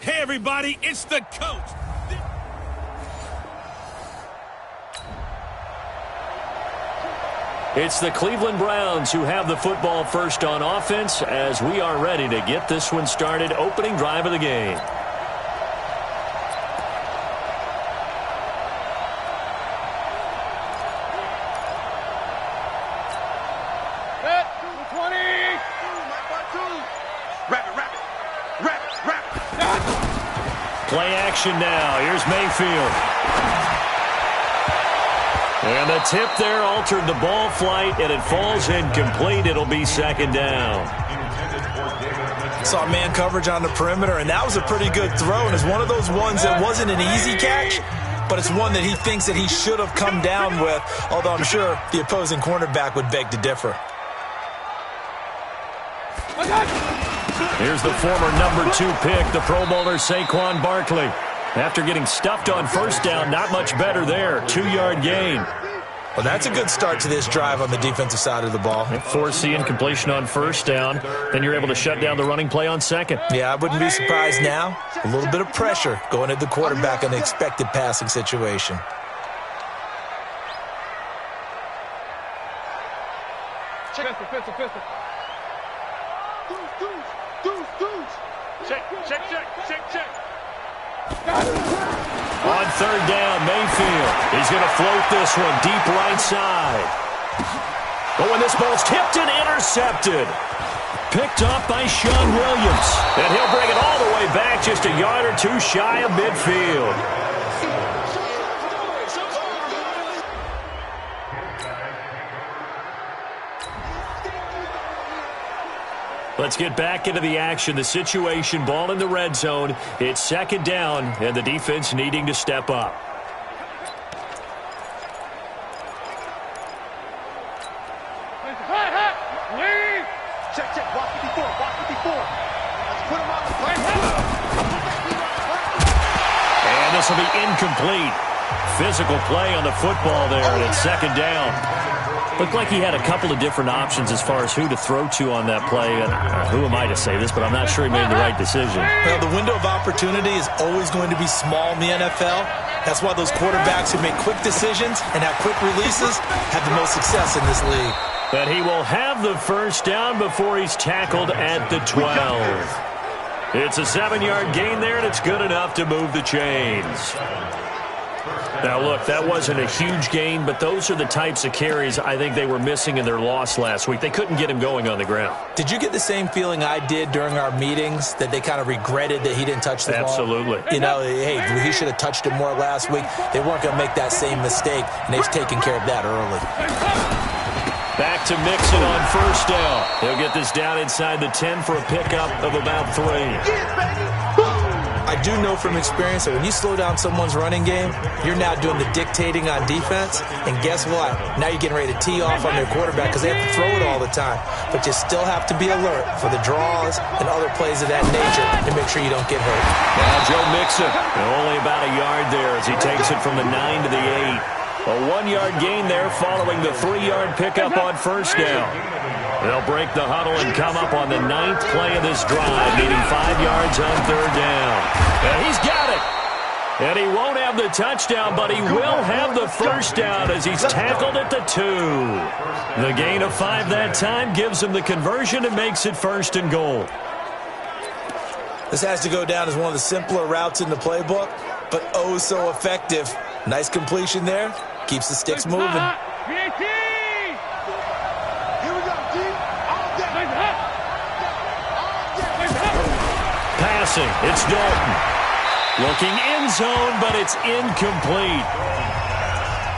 Hey, everybody, it's the coach. It's the Cleveland Browns who have the football first on offense as we are ready to get this one started. Opening drive of the game. Play action now. Here's Mayfield. And the tip there altered the ball flight, and it falls incomplete. It'll be second down. Saw man coverage on the perimeter, and that was a pretty good throw. And it's one of those ones that wasn't an easy catch, but it's one that he thinks that he should have come down with, although I'm sure the opposing cornerback would beg to differ. Here's the former number 2 pick, the Pro Bowler Saquon Barkley. After getting stuffed on first down, not much better there. 2-yard gain. Well, that's a good start to this drive on the defensive side of the ball. Force the incompletion on first down. Then you're able to shut down the running play on second. Yeah, I wouldn't be surprised now. A little bit of pressure going at the quarterback in the expected passing situation. Pistol. Check. On third down, Mayfield. He's going to float this one deep right side. Oh, and this ball's tipped and intercepted. Picked off by Sean Williams. And he'll bring it all the way back just a yard or two shy of midfield. Let's get back into the action. The situation, ball in the red zone. It's second down, and the defense needing to step up. Check. Walk 54. Let's put him on the play. And this will be incomplete. Physical play on the football there, and it's second down. Looked like he had a couple of different options as far as who to throw to on that play. And who am I to say this, but I'm not sure he made the right decision. Well, the window of opportunity is always going to be small in the NFL. That's why those quarterbacks who make quick decisions and have quick releases have the most success in this league. But he will have the first down before he's tackled at the 12. It's a 7-yard gain there, and it's good enough to move the chains. Now, look, that wasn't a huge gain, but those are the types of carries I think they were missing in their loss last week. They couldn't get him going on the ground. Did you get the same feeling I did during our meetings, that they kind of regretted that he didn't touch the ball? Absolutely. You know, hey, he should have touched it more last week. They weren't going to make that same mistake, and they've taken care of that early. Back to Mixon on first down. He'll get this down inside the 10 for a pickup of about 3. I do know from experience that when you slow down someone's running game, you're now doing the dictating on defense. And guess what? Now you're getting ready to tee off on their quarterback because they have to throw it all the time. But you still have to be alert for the draws and other plays of that nature to make sure you don't get hurt. Now Joe Mixon, only about a yard there as he takes it from the 9 to the 8. A 1-yard gain there following the 3-yard pickup on first down. They'll break the huddle and come up on the 9th play of this drive, needing 5 yards on third down. And he's got it. And he won't have the touchdown, but he will have the first down as he's tackled at the 2. The gain of 5 that time gives him the conversion and makes it first and goal. This has to go down as one of the simpler routes in the playbook, but oh so effective. Nice completion there. Keeps the sticks moving. Passing, it's Dalton. Looking end zone, but it's incomplete.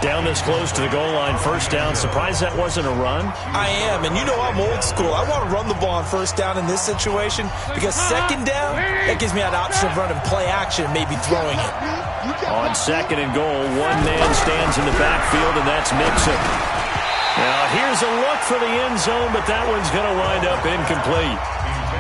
Down this close to the goal line, first down. Surprised that wasn't a run? I am, and you know I'm old school. I want to run the ball on first down in this situation because second down, that gives me an option of running play action and maybe throwing it. On second and goal, one man stands in the backfield, and that's Mixon. Now, here's a look for the end zone, but that one's going to wind up incomplete.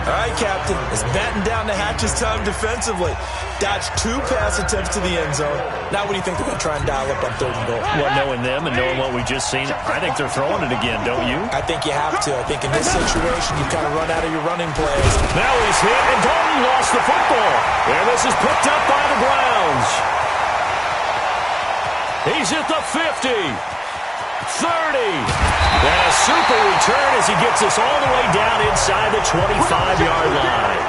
All right, Captain. It's batten down the hatches time defensively. Dodged 2 pass attempts to the end zone. Now what do you think they're going to try and dial up on 3rd and goal? Well, knowing them and knowing what we just seen, I think they're throwing it again, don't you? I think you have to. I think in this situation, you kind of run out of your running plays. Now he's hit, and Dalton lost the football. And this is picked up by the Browns. He's at the 50. 30. And a super return as he gets us all the way down inside the 25-yard line.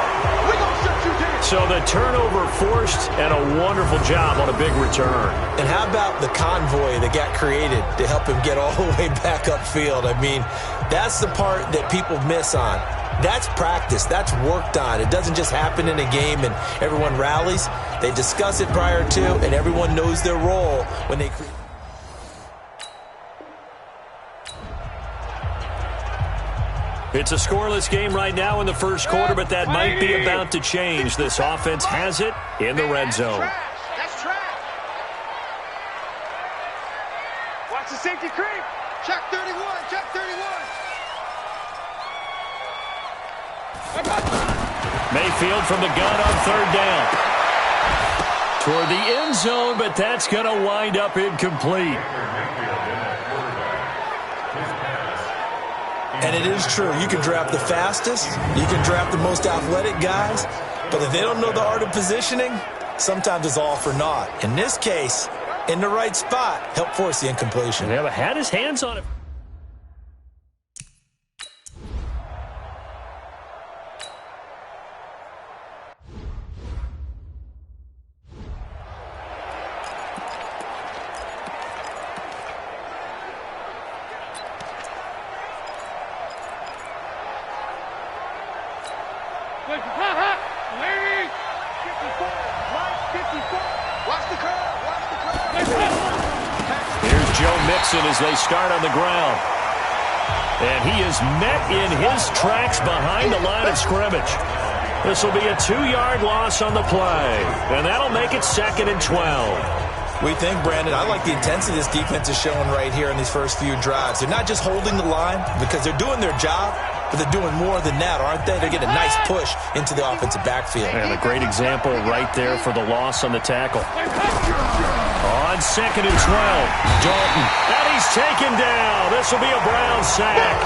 So the turnover forced and a wonderful job on a big return. And how about the convoy that got created to help him get all the way back upfield? I mean, that's the part that people miss on. That's practice. That's worked on. It doesn't just happen in a game and everyone rallies. They discuss it prior to, and everyone knows their role when they create. It's a scoreless game right now in the first quarter, but that might be about to change. This offense has it in the red zone. That's trash. Watch the safety creep. Check 31. Check 31. Mayfield from the gun on 3rd down. Toward the end zone, but that's going to wind up incomplete. And it is true. You can draft the fastest. You can draft the most athletic guys. But if they don't know the art of positioning, sometimes it's all for naught. In this case, in the right spot, help force the incompletion. Yeah, but had his hands on it. As they start on the ground. And he is met in his tracks behind the line of scrimmage. This will be a 2-yard loss on the play. And that'll make it 2nd and 12. We think, Brandon, I like the intensity this defense is showing right here in these first few drives. They're not just holding the line because they're doing their job, but they're doing more than that, aren't they? They're getting a nice push into the offensive backfield. And a great example right there for the loss on the tackle. On 2nd and 12, Dalton. And he's taken down. This will be a Brown sack.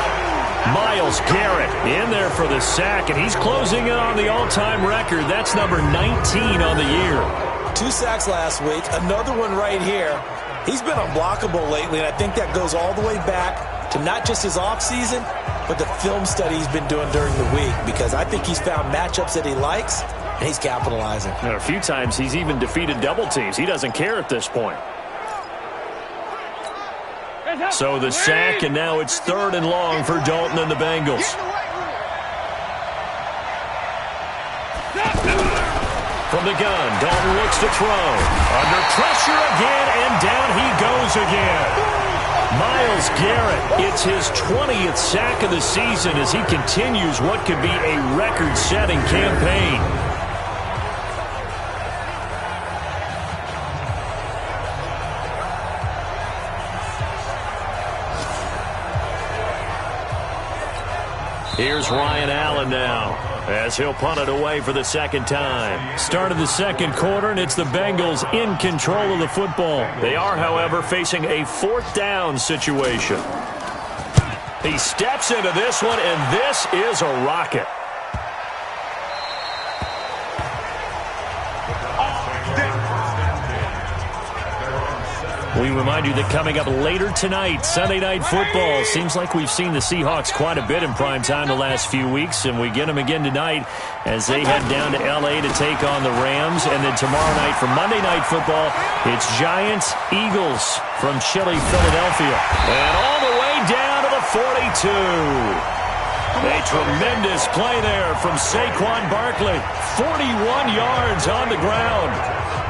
Myles Garrett in there for the sack, and he's closing in on the all-time record. That's number 19 on the year. 2 sacks last week, another one right here. He's been unblockable lately, and I think that goes all the way back to not just his offseason, but the film study he's been doing during the week, because I think he's found matchups that he likes, and he's capitalizing. And a few times he's even defeated double teams. He doesn't care at this point. So the sack, and now it's 3rd and long for Dalton and the Bengals. From the gun, Dalton looks to throw. Under pressure again, and down he goes again. Myles Garrett, it's his 20th sack of the season as he continues what could be a record-setting campaign. Here's Ryan Allen now as he'll punt it away for the 2nd time. Start of the 2nd quarter, and it's the Bengals in control of the football. They are, however, facing a 4th down situation. He steps into this one, and this is a rocket. We remind you that coming up later tonight, Sunday Night Football. Seems like we've seen the Seahawks quite a bit in prime time the last few weeks, and we get them again tonight as they head down to L.A. to take on the Rams. And then tomorrow night for Monday Night Football, it's Giants-Eagles from chilly Philadelphia. And all the way down to the 42. A tremendous play there from Saquon Barkley. 41 yards on the ground.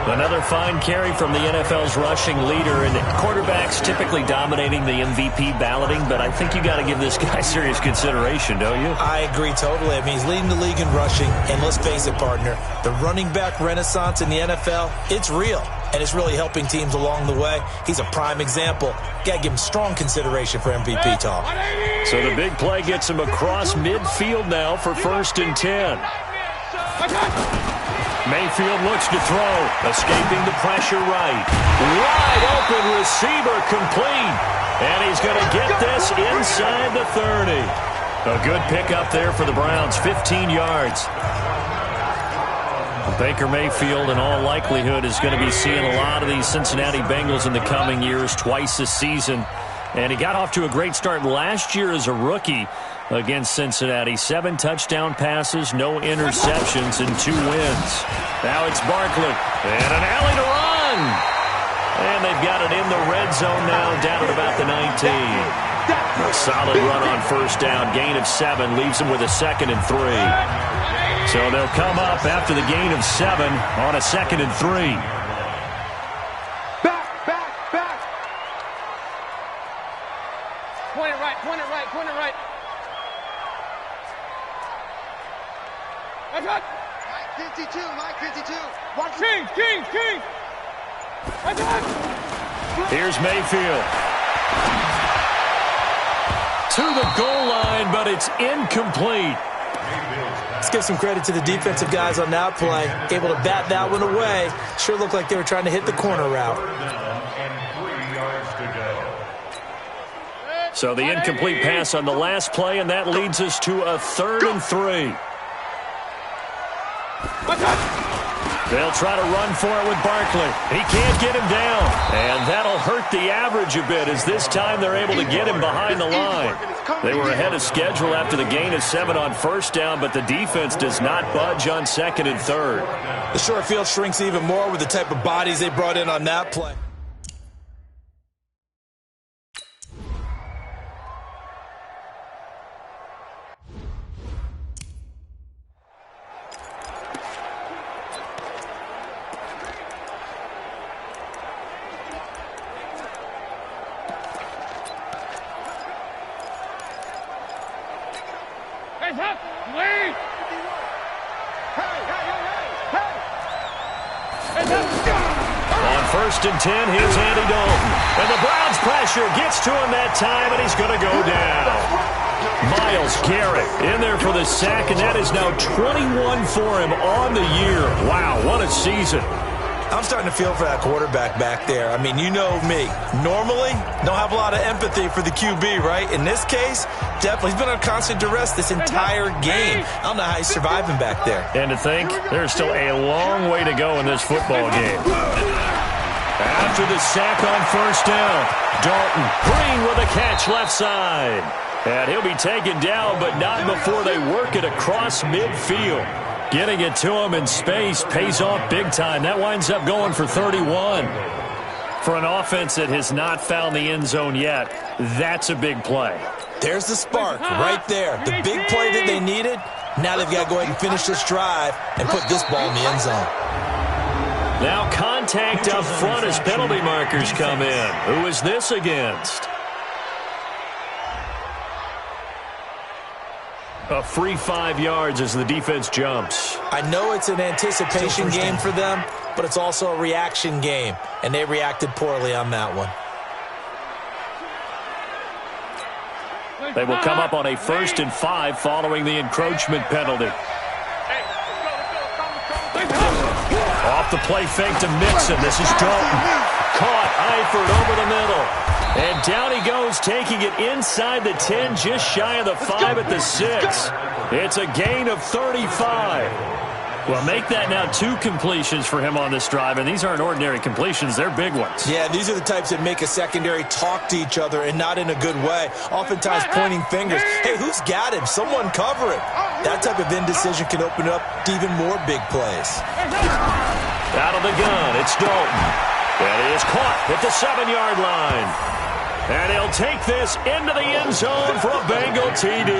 Another fine carry from the NFL's rushing leader, and quarterbacks typically dominating the MVP balloting, but I think you got to give this guy serious consideration, don't you? I agree totally. I mean, he's leading the league in rushing, and let's face it, partner, the running back renaissance in the NFL, it's real, and it's really helping teams along the way. He's a prime example. Got to give him strong consideration for MVP talk. So the big play gets him across midfield now for 1st and 10. Mayfield looks to throw, escaping the pressure right. Wide open receiver complete. And he's going to get this inside the 30. A good pickup there for the Browns, 15 yards. Baker Mayfield, in all likelihood, is going to be seeing a lot of these Cincinnati Bengals in the coming years, twice this season. And he got off to a great start last year as a rookie against Cincinnati. 7 touchdown passes, no interceptions, and 2 wins. Now it's Barkley, and an alley to run. And they've got it in the red zone now, down at about the 19. A solid run on 1st down, gain of 7, leaves them with a 2nd and 3. So they'll come up after the gain of 7 on a 2nd and 3. Back. Point it right. Mike 52. King. Here's Mayfield. To the goal line, but it's incomplete. Let's give some credit to the defensive guys on that play. Able to bat that one away. Sure looked like they were trying to hit the corner route. So the incomplete pass on the last play, and that leads us to a 3rd and 3. They'll try to run for it with Barkley. He can't get him down. And that'll hurt the average a bit, as this time they're able to get him behind the line. They were ahead of schedule after the gain of 7 on 1st down, but the defense does not budge on 2nd and 3rd. The short field shrinks even more with the type of bodies they brought in on that play. On 1st and 10, here's Andy Dalton. And the Browns pressure gets to him that time, and he's going to go down. Myles Garrett in there for the sack, and that is now 21 for him on the year. Wow, what a season. I'm starting to feel for that quarterback back there. I mean, you know me. Normally, don't have a lot of empathy for the QB, right? In this case, definitely. He's been under constant duress this entire game. I don't know how he's surviving back there. And to think, there's still a long way to go in this football game. After the sack on 1st down, Dalton, Green with a catch left side. And he'll be taken down, but not before they work it across midfield. Getting it to him in space pays off big time. That winds up going for 31. For an offense that has not found the end zone yet, that's a big play. There's the spark right there. The big play that they needed. Now they've got to go ahead and finish this drive and put this ball in the end zone. Now contact up front as penalty markers come in. Who is this against? A free 5 yards as the defense jumps. I know it's an anticipation game for them, but it's also a reaction game, and they reacted poorly on that one. They will come up on a 1st and 5 following the encroachment penalty. Off the play fake to Mixon. This is Dalton. Caught Eifert over the middle. And down he goes, taking it inside the 10, just shy of the 5 at the 6. It's a gain of 35. Well, make that now 2 completions for him on this drive, and these aren't ordinary completions. They're big ones. Yeah, these are the types that make a secondary talk to each other, and not in a good way. Oftentimes pointing fingers. Hey, who's got him? Someone cover him. That type of indecision can open up to even more big plays. Out of the gun, it's Dalton. And he is caught at the 7-yard line. And he'll take this into the end zone for a Bengal TD.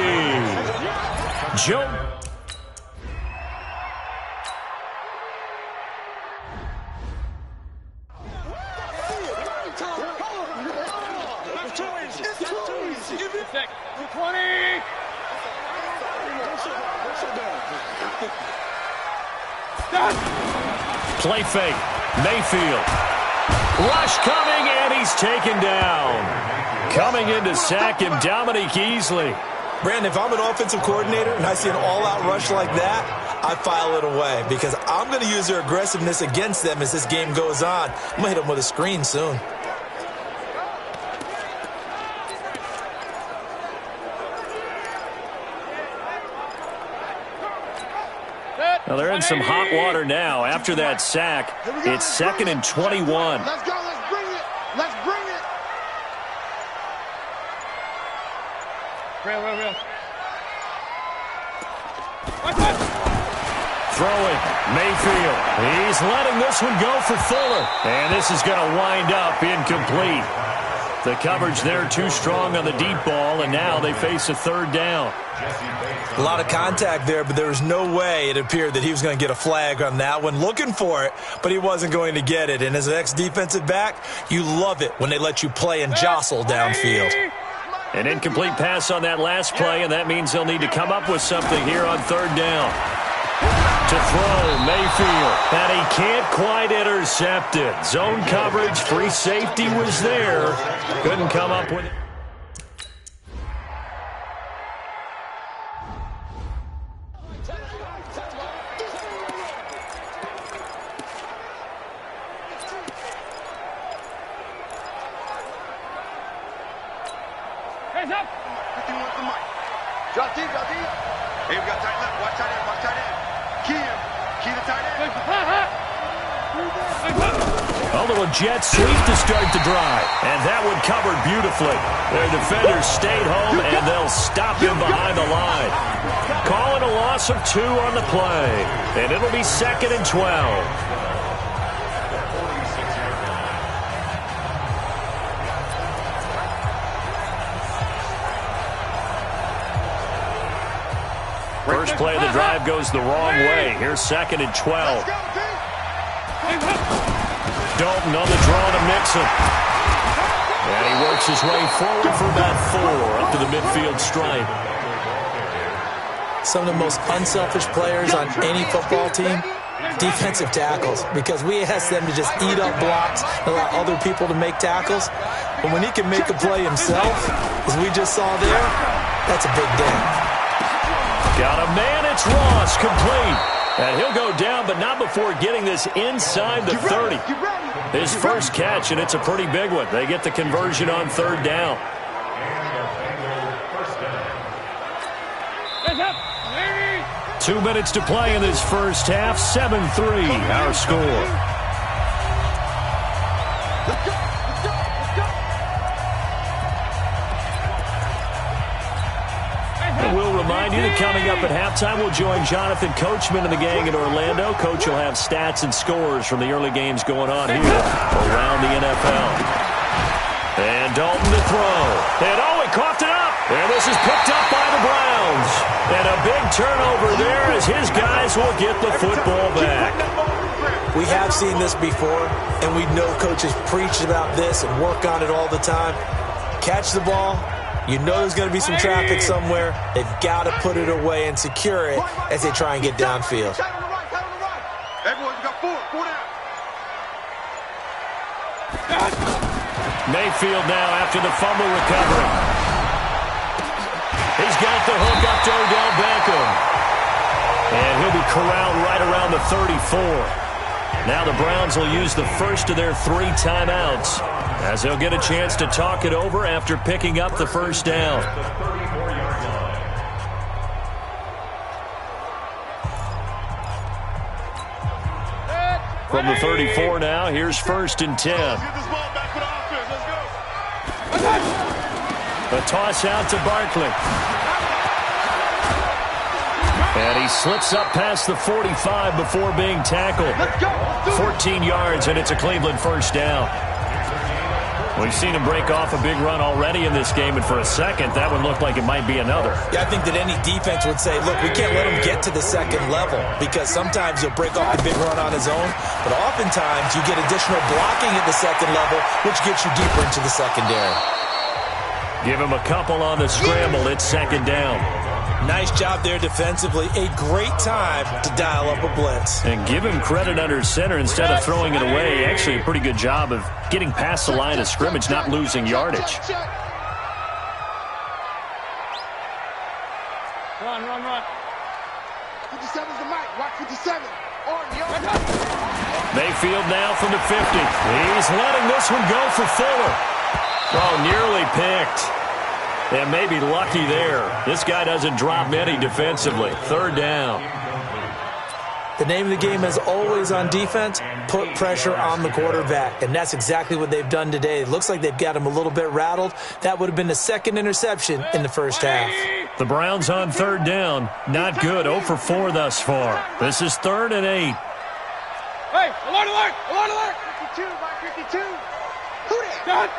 Play fake. Mayfield. Rush coming, and he's taken down. Coming in to sack him, Dominique Easley. Brandon, if I'm an offensive coordinator and I see an all-out rush like that, I file it away because I'm going to use their aggressiveness against them as this game goes on. I'm going to hit them with a screen soon. Well, they're in some hot water now after that sack. It's 2nd and 21. Let's go. Let's bring it. Let's bring it. Real. Throwing. Mayfield. He's letting this one go for Fuller. And this is going to wind up incomplete. The coverage there too strong on the deep ball, and now they face a 3rd down. A lot of contact there, but there was no way it appeared that he was going to get a flag on that one. Looking for it, but he wasn't going to get it. And as an ex-defensive back, you love it when they let you play and jostle downfield. An incomplete pass on that last play, and that means they'll need to come up with something here on 3rd down. To throw, Mayfield, and he can't quite intercept it. Zone coverage, free safety was there. Couldn't come up with it. Hands up. 51 for Mike. Drop deep. Hey, we got tight left. Watch tight end. Key the tight end. A little jet sweep to start the drive. And that one covered beautifully. Their defenders stayed home, and they'll stop him behind the line. Calling a loss of 2 on the play. And it'll be 2nd and 12. First play of the drive goes the wrong way. Here's 2nd and 12. Dalton on the draw to Mixon. And he works his way forward for about 4 up to the midfield stripe. Some of the most unselfish players on any football team, defensive tackles, because we ask them to just eat up blocks and allow other people to make tackles. But when he can make a play himself, as we just saw there, that's a big day. Got a man, it's Ross, complete. And he'll go down, but not before getting this inside the 30. His first catch, and it's a pretty big one. They get the conversion on 3rd down. Hands up. 2 minutes to play in this first half. 7-3, our score. We'll remind you that coming up at halftime, we'll join Jonathan Coachman and the gang in Orlando. Coach will have stats and scores from the early games going on here around the NFL. And Dalton to throw. And he coughed it up. And this is picked up by the Browns. And a big turnover there as his guys will get the football back. We have seen this before, and we know coaches preach about this and work on it all the time. Catch the ball. You know there's going to be some traffic somewhere. They've got to put it away and secure it as they try and get downfield. Everyone, you got 4 down. Mayfield now after the fumble recovery. He's got the hook up to Odell Beckham. And he'll be corralled right around the 34. Now the Browns will use the first of their 3 timeouts as they'll get a chance to talk it over after picking up the first down. From the 34 now, here's 1st and 10. A toss out to Barkley. And he slips up past the 45 before being tackled. 14 yards, and it's a Cleveland first down. We've seen him break off a big run already in this game, and for a second, that one looked like it might be another. Yeah, I think that any defense would say, look, we can't let him get to the 2nd level because sometimes he'll break off a big run on his own, but oftentimes you get additional blocking at the 2nd level, which gets you deeper into the secondary. Give him a couple on the scramble. It's 2nd down. Nice job there defensively. A great time to dial up a blitz. And give him credit under center instead of throwing it away. Actually, a pretty good job of getting past the line of scrimmage, not losing yardage. Run. 57's the mic. Watch 57. Mayfield now from the 50. He's letting this one go for Fuller. Oh, nearly picked. And maybe lucky there. This guy doesn't drop many defensively. Third down. The name of the game is always on defense, put pressure on the quarterback. And that's exactly what they've done today. It looks like they've got him a little bit rattled. That would have been the second interception in the first half. The Browns on third down. Not good. 0 for 4 thus far. This is 3rd and 8. Hey, alert! 52, Mike 52. Who that?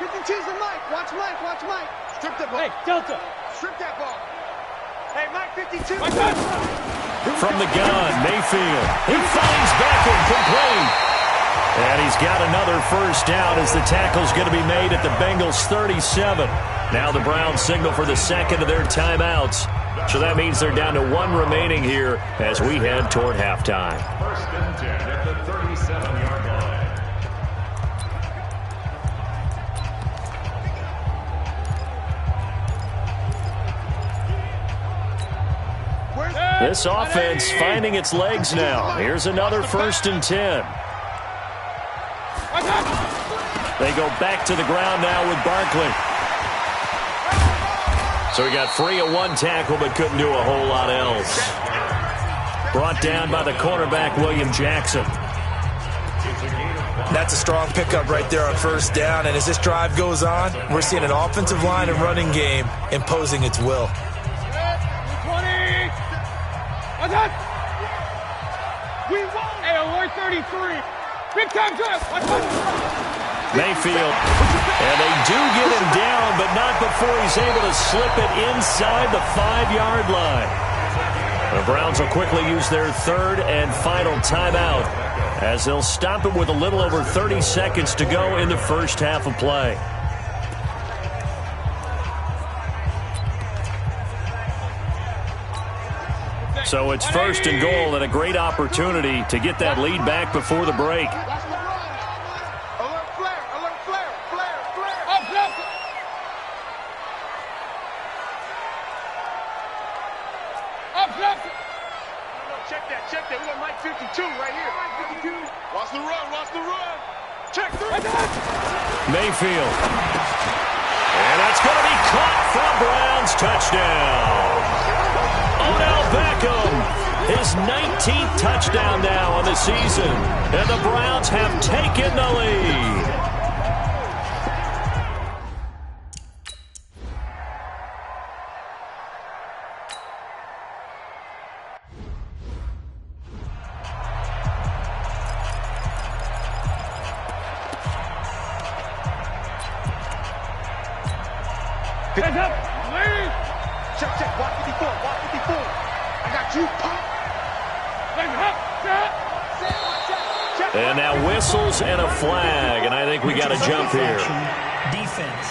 52's the Mike. Watch Mike. Strip that ball. Hey, Delta. Strip that ball. Hey, Mike 52. From the gun, Mayfield. He finds Beckham complete. And he's got another first down as the tackle's going to be made at the Bengals 37. Now the Browns signal for the second of their timeouts. So that means they're down to 1 remaining here as we head toward halftime. 1st and 10 at the 37-yard line. This offense finding its legs now. Here's another 1st and 10. They go back to the ground now with Barkley. So he got free of 1 tackle but couldn't do a whole lot else. Brought down by the cornerback, William Jackson. That's a strong pickup right there on first down. And as this drive goes on, we're seeing an offensive line and running game imposing its will. Hey, alert 33. Big time drive. Mayfield. And they do get him down, but not before he's able to slip it inside the 5-yard line. The Browns will quickly use their 3rd and final timeout as they'll stop it with a little over 30 seconds to go in the first half of play. So it's 1st and goal and a great opportunity to get that lead back before the break. Check that. We got Mike 52 right here. Mike 52. Watch the run. Check 3. Mayfield. And that's going to be caught for a Browns touchdown. Odell Beckham, his 19th touchdown now on the season. And the Browns have taken the lead. Hands up! Ladies! Check. Walk 54. I got you. Pop. Check. And now whistles and a flag, and I think we got a jump here. Defense.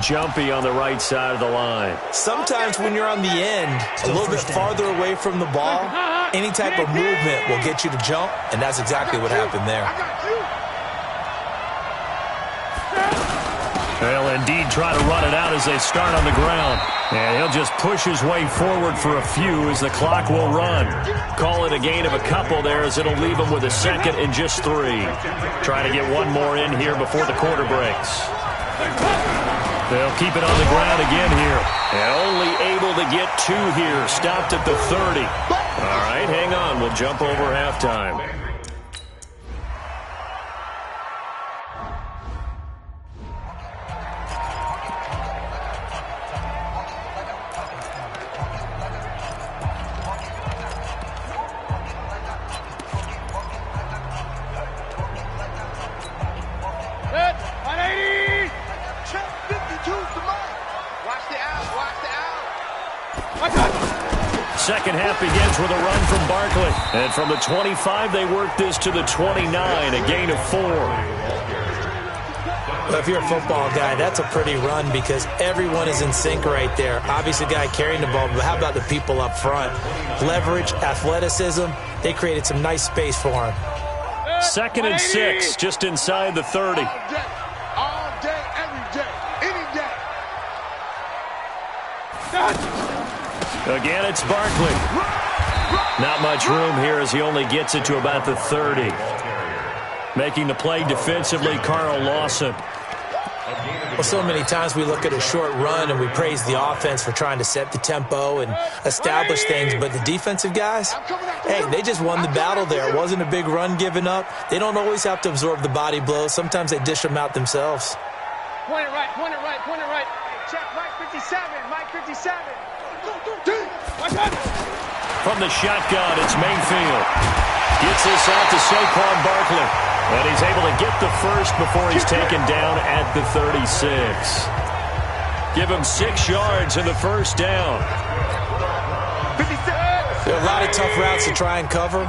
Jumpy on the right side of the line. Sometimes when you're on the end, a little bit farther away from the ball, any type of movement will get you to jump, and that's exactly what happened there. They'll indeed try to run it out as they start on the ground. And he'll just push his way forward for a few as the clock will run. Call it a gain of a couple there as it'll leave him with a 2nd and just 3. Trying to get one more in here before the quarter breaks. They'll keep it on the ground again here. And only able to get 2 here. Stopped at the 30. All right, hang on. We'll jump over halftime. Second half begins with a run from Barkley. And from the 25, they work this to the 29, a gain of 4. Well, if you're a football guy, that's a pretty run because everyone is in sync right there. Obviously, the guy carrying the ball, but how about the people up front? Leverage, athleticism, they created some nice space for him. 2nd and 6, just inside the 30. All day, every day, any day. Again, it's Barkley. Not much room here as he only gets it to about the 30. Making the play defensively, Carl Lawson. Well, so many times we look at a short run and we praise the offense for trying to set the tempo and establish things, but the defensive guys, hey, they just won the battle there. It wasn't a big run given up. They don't always have to absorb the body blows. Sometimes they dish them out themselves. Point it right, point it right, point it right. Check Mike 57, Mike 57. From the shotgun, it's Mayfield. Gets this out to Saquon Barkley. And he's able to get the first before he's taken down at the 36. Give him 6 yards in the first down. There are a lot of tough routes to try and cover.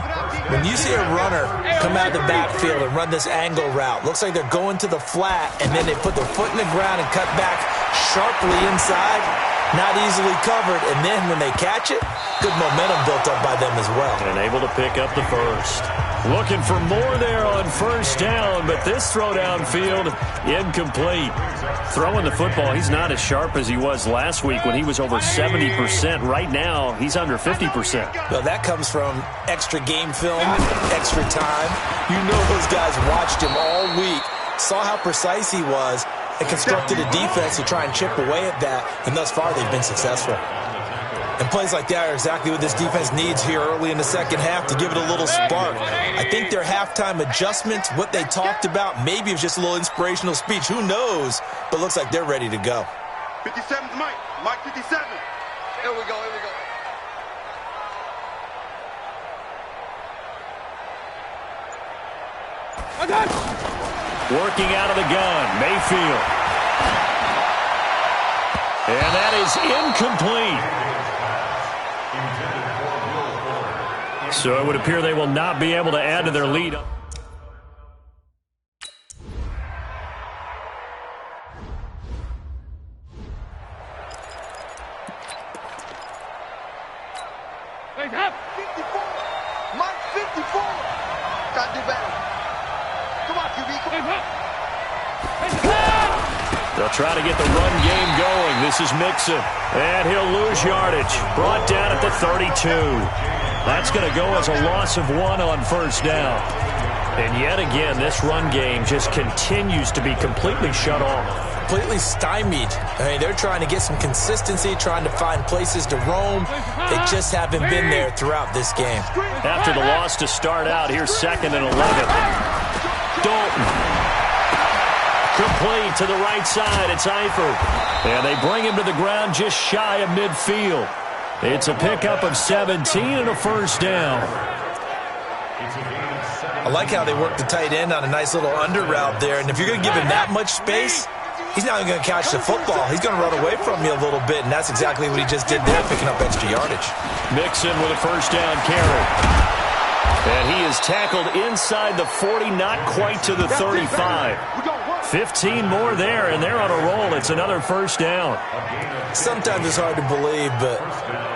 When you see a runner come out of the backfield and run this angle route, looks like they're going to the flat, and then they put their foot in the ground and cut back sharply inside, not easily covered, and then when they catch it, good momentum built up by them as well. And able to pick up the first. Looking for more there on first down, but this throw downfield incomplete. Throwing the football, he's not as sharp as he was last week when he was over 70%. Right now, he's under 50%. Well, that comes from extra game film, extra time. You know those guys watched him all week, saw how precise he was, and constructed a defense to try and chip away at that, and thus far they've been successful. And plays like that are exactly what this defense needs here early in the second half to give it a little spark. I think their halftime adjustments, what they talked about, maybe it was just a little inspirational speech. Who knows? But looks like they're ready to go. 57's Mike. Mike 57. Here we go, here we go. Working out of the gun, Mayfield. And that is incomplete. So it would appear they will not be able to add to their lead. Mike 54. Mike 54. Gotta do better. Come on, QB. Come on. They'll try to get the run game going. This is Mixon. And he'll lose yardage. Brought down at the 32. That's going to go as a loss of 1 on first down. And yet again, this run game just continues to be completely shut off. Completely stymied. I mean, they're trying to get some consistency, trying to find places to roam. They just haven't been there throughout this game. After the loss to start out, here's 2nd and 11. Dalton. Complete to the right side. It's Eifert. And they bring him to the ground just shy of midfield. It's a pickup of 17 and a first down. I like how they work the tight end on a nice little under route there. And if you're going to give him that much space, he's not even going to catch the football. He's going to run away from you a little bit, and that's exactly what he just did there, picking up extra yardage. Mixon with a first down carry. And he is tackled inside the 40, not quite to the 35. 15 more there, and they're on a roll. It's another first down. Sometimes it's hard to believe, but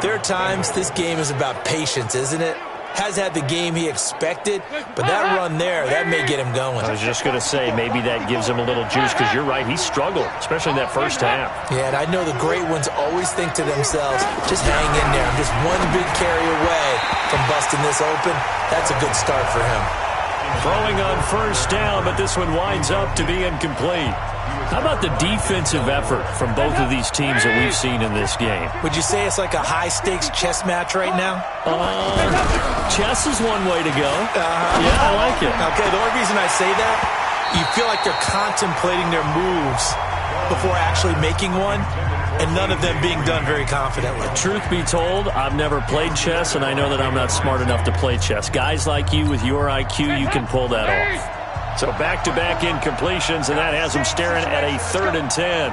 there are times this game is about patience, isn't it? Has had the game he expected, but that run there, that may get him going. I was just going to say, maybe that gives him a little juice, because you're right, he struggled, especially in that first half. Yeah, and I know the great ones always think to themselves, just hang in there. I'm just one big carry away from busting this open. That's a good start for him. Throwing on first down, but this one winds up to be incomplete. How about the defensive effort from both of these teams that we've seen in this game? Would you say it's like a high-stakes chess match right now? Chess is one way to go. Yeah, I like it. Okay, the only reason I say that, you feel like they're contemplating their moves before actually making one, and none of them being done very confidently. Truth be told, I've never played chess, and I know that I'm not smart enough to play chess. Guys like you with your IQ, you can pull that off. So back-to-back incompletions, and that has him staring at a 3rd and 10.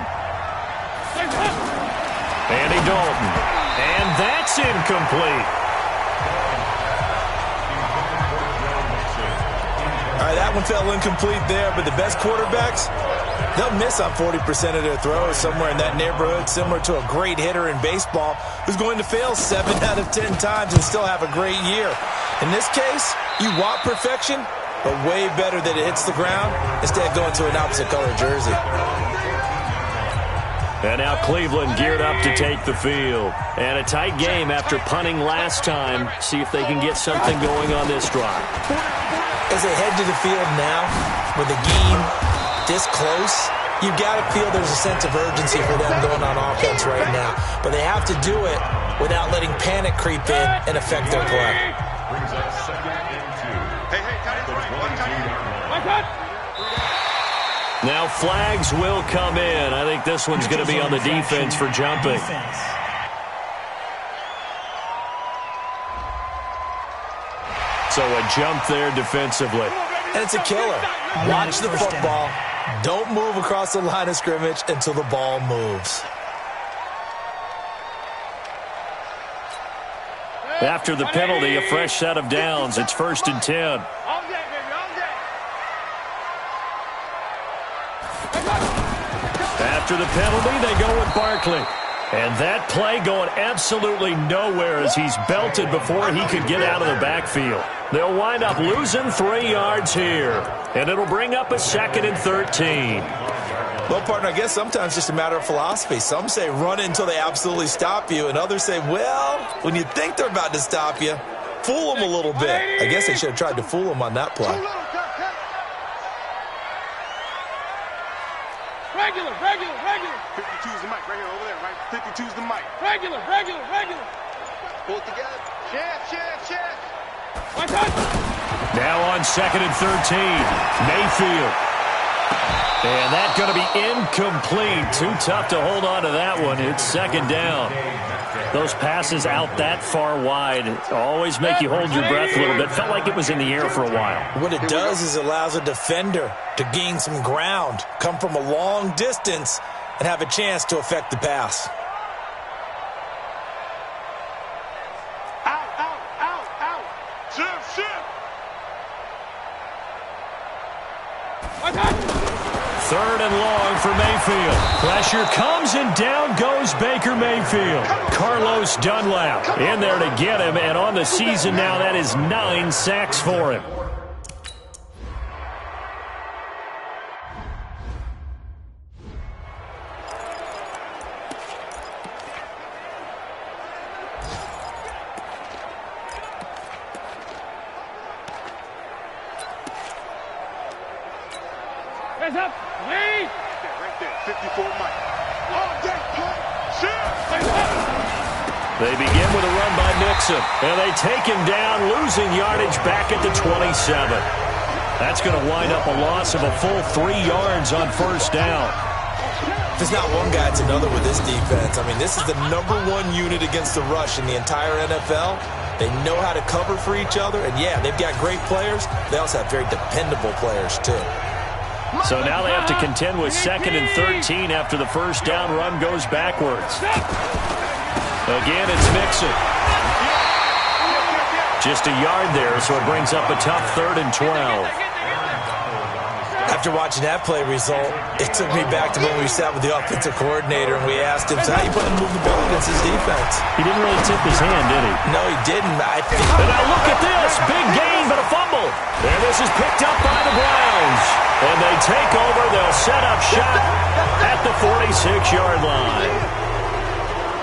Andy Dalton. And that's incomplete. All right, that one fell incomplete there, but the best quarterbacks, They'll miss on 40% of their throws, somewhere in that neighborhood, similar to a great hitter in baseball who's going to fail 7 out of 10 times and still have a great year. In this case, you want perfection, but way better that it hits the ground instead of going to an opposite color jersey. And now Cleveland geared up to take the field. And a tight game after punting last time. See if they can get something going on this drive. As they head to the field now, with the game this close, you've got to feel there's a sense of urgency for them going on offense right now. But they have to do it without letting panic creep in and affect their play. Brings up second and 2. Hey, tight end, right. Now flags will come in. I think this one's going to be on the defense for jumping. So a jump there defensively. And it's a killer. Watch the football. Don't move across the line of scrimmage until the ball moves. After the penalty, a fresh set of downs. It's 1st and 10. After the penalty, they go with Barkley. And that play going absolutely nowhere as he's belted before he could get out of the backfield. They'll wind up losing 3 yards here. And it'll bring up a 2nd and 13. Well, partner, I guess sometimes it's just a matter of philosophy. Some say run until they absolutely stop you, and others say, well, when you think they're about to stop you, fool them a little bit. I guess they should have tried to fool them on that play. Regular. 52's the mic, right here, over there, right? 52's the mic. Regular. Pull it together. Chef. Now on 2nd and 13, Mayfield. And that's going to be incomplete. Too tough to hold on to that one. It's 2nd down. Those passes out that far wide always make you hold your breath a little bit. Felt like it was in the air for a while. What it does is it allows a defender to gain some ground, come from a long distance, and have a chance to affect the pass. Out. Shift. 3rd and long for Mayfield. Pressure comes and down goes Baker Mayfield. Carlos Dunlap in there to get him, and on the season now that is 9 sacks for him. Hands up. Lead. Right there. 54 Mike. They begin with a run by Nixon, and they take him down, losing yardage back at the 27. That's going to wind up a loss of a full 3 yards on 1st down. If it's not one guy, it's another with this defense. I mean, this is the #1 unit against the rush in the entire NFL. They know how to cover for each other, and yeah, they've got great players. They also have very dependable players, too. So now they have to contend with 2nd and 13 after the 1st down run goes backwards. Again, it's Mixon. Just a yard there, so it brings up a tough 3rd and 12. After watching that play result, it took me back to when we sat with the offensive coordinator and we asked him, so how you plan to move the ball against his defense? He didn't really tip his hand, did he? No, he didn't. And now look at this. Big gain, but a fumble. And this is picked up by the Browns. And they take over. They'll set up shop at the 46-yard line.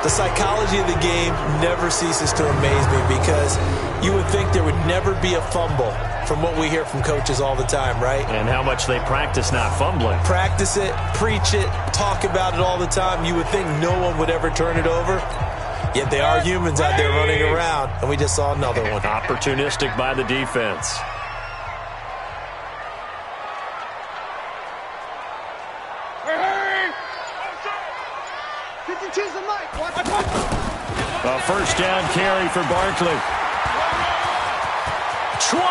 The psychology of the game never ceases to amaze me because you would think there would never be a fumble from what we hear from coaches all the time, right? And how much they practice not fumbling. Practice it, preach it, talk about it all the time. You would think no one would ever turn it over. Yet they are humans out there running around, and we just saw another one. Opportunistic by the defense. A 1st down carry for Barkley. 20.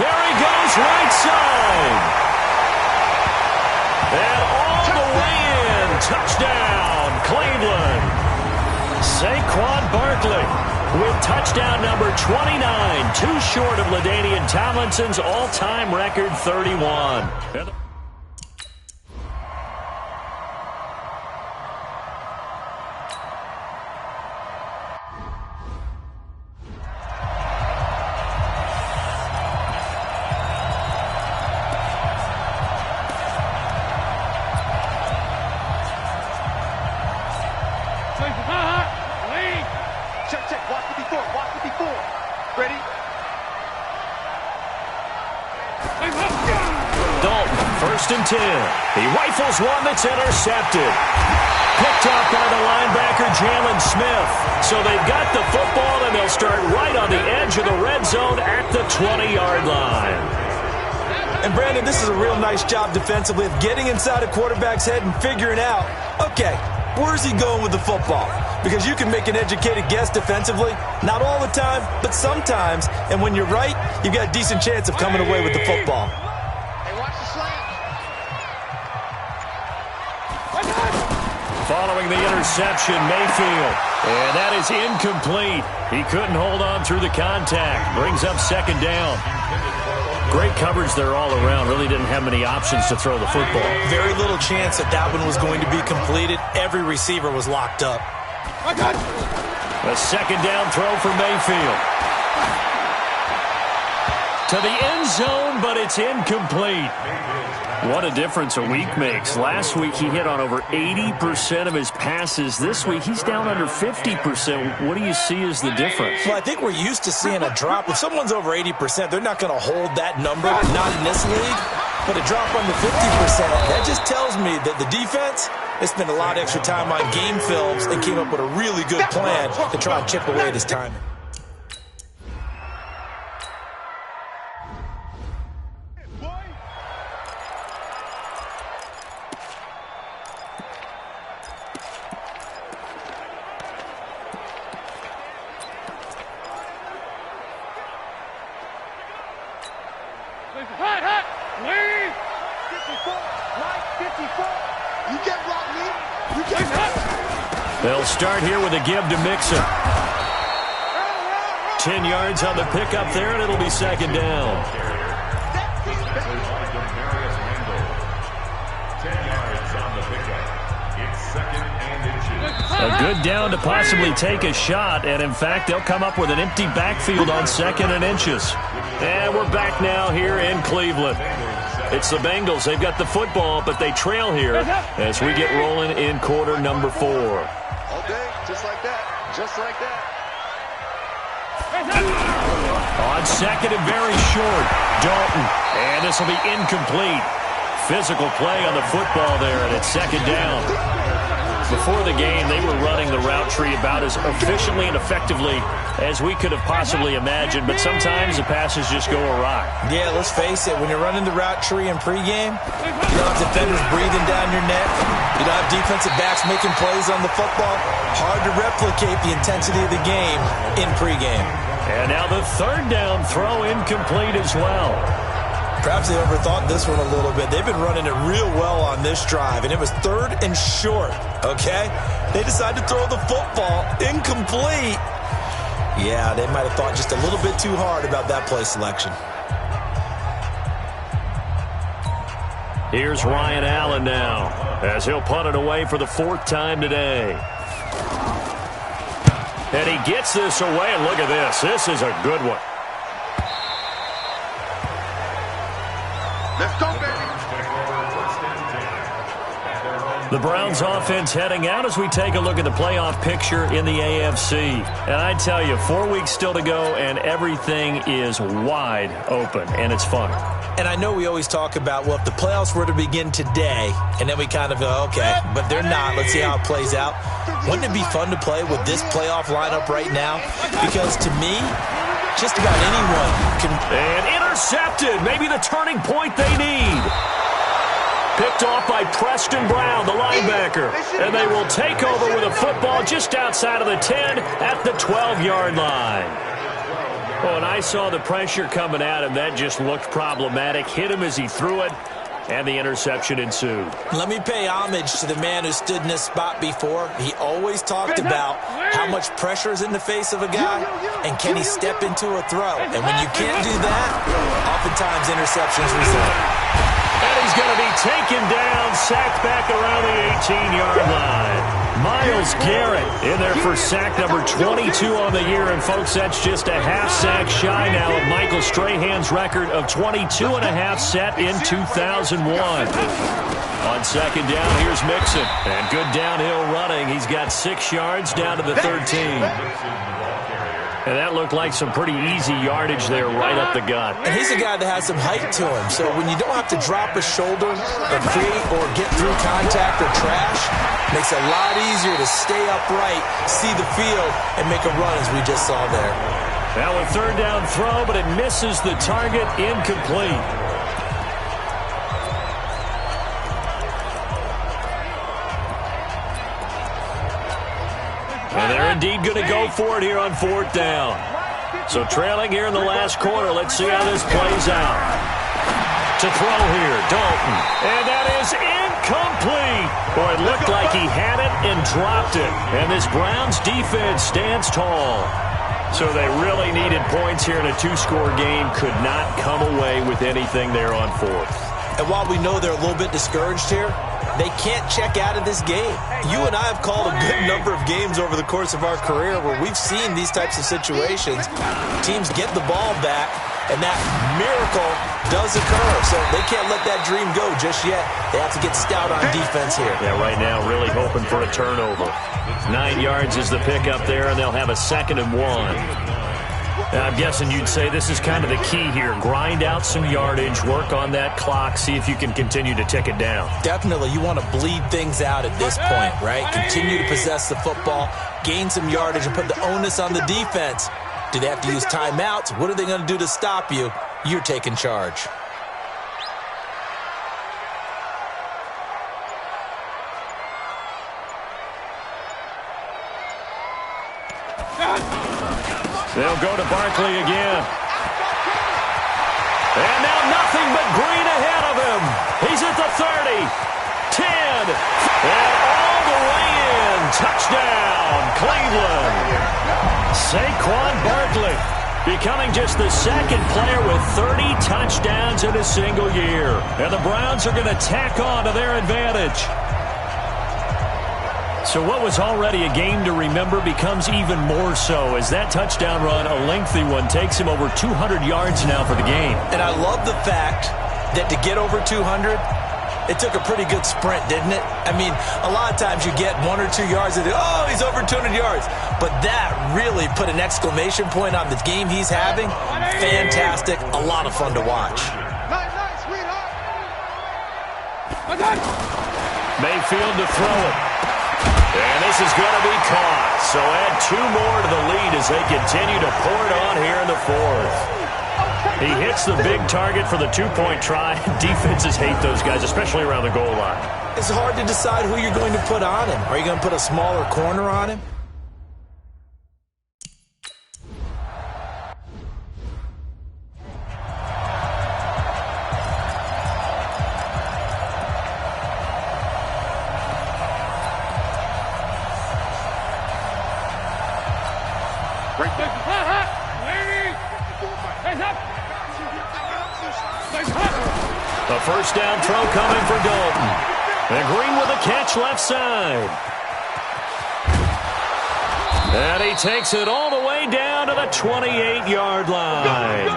There he goes, right side. And all the way in. Touchdown, Cleveland. Saquon Barkley with touchdown number 29. Too short of LaDainian Tomlinson's all-time record 31. 1st and 10. He rifles one that's intercepted. Picked off by the linebacker, Jalen Smith. So they've got the football, and they'll start right on the edge of the red zone at the 20-yard line. And, Brandon, this is a real nice job defensively of getting inside a quarterback's head and figuring out, okay, where's he going with the football? Because you can make an educated guess defensively. Not all the time, but sometimes. And when you're right, you've got a decent chance of coming away with the football. Hey, watch the slant. Following the interception, Mayfield. And that is incomplete. He couldn't hold on through the contact. Brings up 2nd down. Great coverage there all around. Really didn't have many options to throw the football. Very little chance that that one was going to be completed. Every receiver was locked up. A 2nd down throw for Mayfield. To the end zone, but it's incomplete. What a difference a week makes. Last week he hit on over 80% of his passes. This week he's down under 50%. What do you see as the difference? Well, I think we're used to seeing a drop. If someone's over 80%, they're not going to hold that number, not in this league. But a drop under 50%, that just tells me that the defense, they spent a lot of extra time on game films and came up with a really good plan to try and chip away at his timing. They'll start here with a give to Mixon. 10 yards on the pickup there, and it'll be 2nd down. 10 yards on the pickup. It's 2nd and inches. A good down to possibly take a shot, and in fact, they'll come up with an empty backfield on 2nd and inches. And we're back now here in Cleveland. It's the Bengals. They've got the football, but they trail here as we get rolling in quarter number 4. All day, just like that. Just like that. On 2nd and very short, Dalton. And this will be incomplete. Physical play on the football there, and it's 2nd down. Before the game, they were running the route tree about as efficiently and effectively as we could have possibly imagined, but sometimes the passes just go awry. Yeah, let's face it, when you're running the route tree in pregame, you don't have defenders breathing down your neck. You don't have defensive backs making plays on the football. Hard to replicate the intensity of the game in pregame. And now the 3rd down throw incomplete as well. Perhaps they overthought this one a little bit. They've been running it real well on this drive, and it was 3rd and short, okay? They decided to throw the football incomplete. Yeah, they might have thought just a little bit too hard about that play selection. Here's Ryan Allen now as he'll punt it away for the 4th time today. And he gets this away, and look at this. This is a good one. Let's go, baby. The Browns offense heading out as we take a look at the playoff picture in the AFC. And I tell you, 4 weeks still to go, and everything is wide open, and it's fun. And I know we always talk about, well, if the playoffs were to begin today, and then we kind of go, okay, but they're not. Let's see how it plays out. Wouldn't it be fun to play with this playoff lineup right now? Because to me, just about anyone can. And intercepted. Maybe the turning point they need. Picked off by Preston Brown, the linebacker. And they will take over with a football just outside of the 10 at the 12-yard line. Oh, and I saw the pressure coming at him. That just looked problematic. Hit him as he threw it, and the interception ensued. Let me pay homage to the man who stood in this spot before. He always talked about how much pressure is in the face of a guy, and can he step into a throw. And when you can't do that, oftentimes interceptions result. And he's going to be taken down, sacked back around the 18-yard line. Myles Garrett in there for sack number 22 on the year. And, folks, that's just a half sack shy now of Michael Strahan's record of 22.5 set in 2001. On 2nd down, here's Mixon. And good downhill running. He's got 6 yards down to the 13. And that looked like some pretty easy yardage there right up the gut. And he's a guy that has some height to him. So when you don't have to drop a shoulder or create or get through contact or trash, it makes it a lot easier to stay upright, see the field, and make a run as we just saw there. Now a third down throw, but it misses the target, incomplete. And they're indeed going to go for it here on fourth down. So trailing here in the last quarter. Let's see how this plays out. To throw here, Dalton. And that is incomplete. Boy, it looked like he had it and dropped it. And this Browns defense stands tall. So they really needed points here in a two-score game. Could not come away with anything there on fourth. And while we know they're a little bit discouraged here, they can't check out of this game. You and I have called a good number of games over the course of our career where we've seen these types of situations. Teams get the ball back, and that miracle does occur. So they can't let that dream go just yet. They have to get stout on defense here. Yeah, right now really hoping for a turnover. 9 yards is the pickup there, and they'll have a 2nd and 1. I'm guessing you'd say this is kind of the key here. Grind out some yardage, work on that clock, see if you can continue to tick it down. Definitely. You want to bleed things out at this point, right? Continue to possess the football, gain some yardage, and put the onus on the defense. Do they have to use timeouts? What are they going to do to stop you? You're taking charge. They'll go to Barkley again. And now nothing but green ahead of him. He's at the 30, 10, and all the way in. Touchdown, Cleveland. Saquon Barkley becoming just the second player with 30 touchdowns in a single year. And the Browns are going to tack on to their advantage. So what was already a game to remember becomes even more so as that touchdown run, a lengthy one, takes him over 200 yards now for the game. And I love the fact that to get over 200, it took a pretty good sprint, didn't it? I mean, a lot of times you get 1 or 2 yards and oh, he's over 200 yards. But that really put an exclamation point on the game he's having. Fantastic. A lot of fun to watch. Mayfield to throw it. And this is going to be caught. So add 2 more to the lead as they continue to pour it on here in the fourth. He hits the big target for the 2-point try. Defenses hate those guys, especially around the goal line. It's hard to decide who you're going to put on him. Are you going to put a smaller corner on him? A first down throw coming for Dalton. And Green with a catch left side. And he takes it all the way down to the 28-yard line.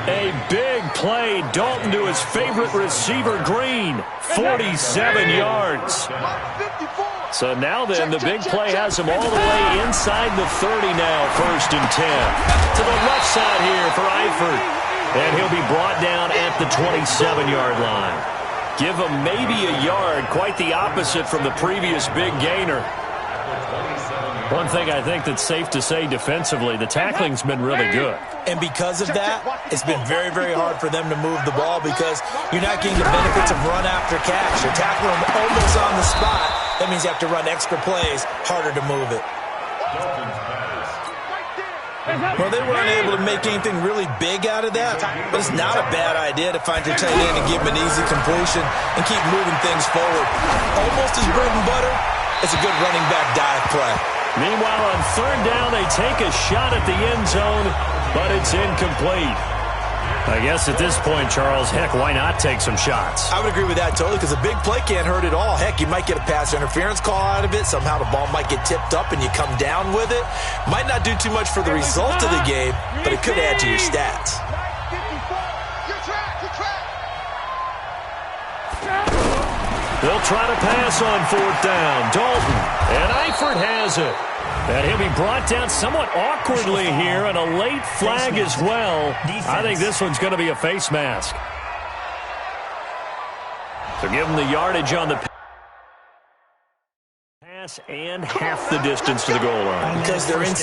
A big play. Dalton to his favorite receiver, Green. 47 yards. So now then, the big play has him all the way inside the 30 now. 1st and 10. To the left side here for Eifert. And he'll be brought down at the 27-yard line. Give him maybe a yard, quite the opposite from the previous big gainer. One thing I think that's safe to say defensively, the tackling's been really good. And because of that, it's been very, very hard for them to move the ball because you're not getting the benefits of run after catch. You're tackling them almost on the spot. That means you have to run extra plays, harder to move it. Well, they weren't able to make anything really big out of that, but it's not a bad idea to find your tight end and give him an easy completion and keep moving things forward. Almost as bread and butter, it's a good running back dive play. Meanwhile, on 3rd down, they take a shot at the end zone, but it's incomplete. I guess at this point, Charles, heck, why not take some shots? I would agree with that totally because a big play can't hurt at all. Heck, you might get a pass interference call out of it. Somehow the ball might get tipped up and you come down with it. Might not do too much for the result of the game, but it could add to your stats. They'll try to pass on 4th down. Dalton. And Eifert has it. And he'll be brought down somewhat awkwardly here, and a late flag as well. I think this one's going to be a face mask. So give him the yardage on the pass and half the distance to the goal line. Because they're in.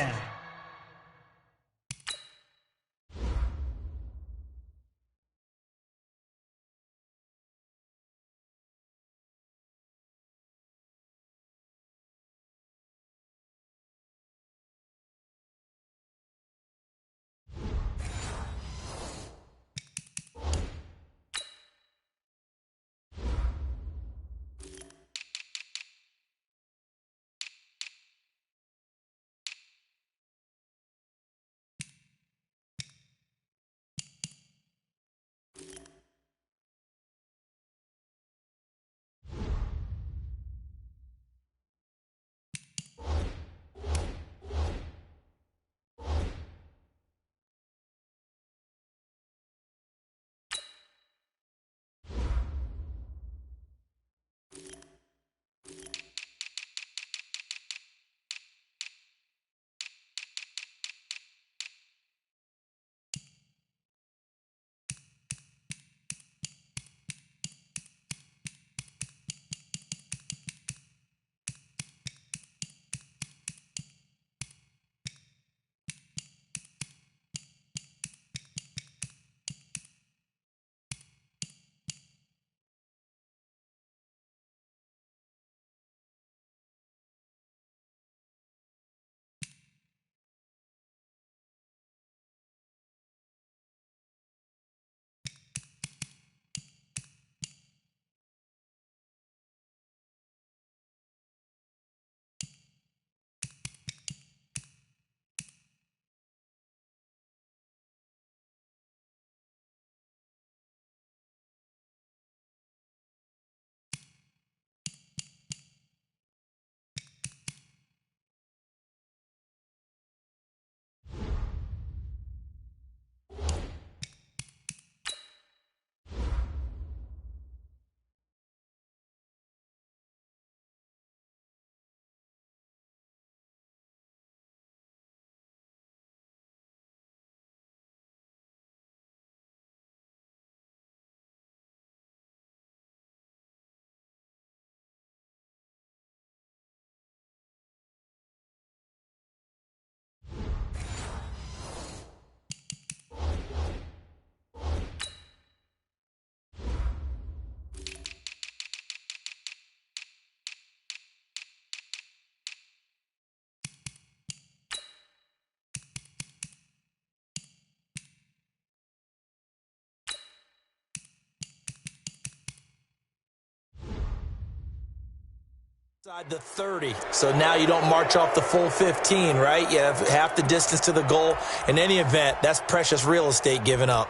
Inside the 30. So now you don't march off the full 15, right? You have half the distance to the goal. In any event, that's precious real estate given up.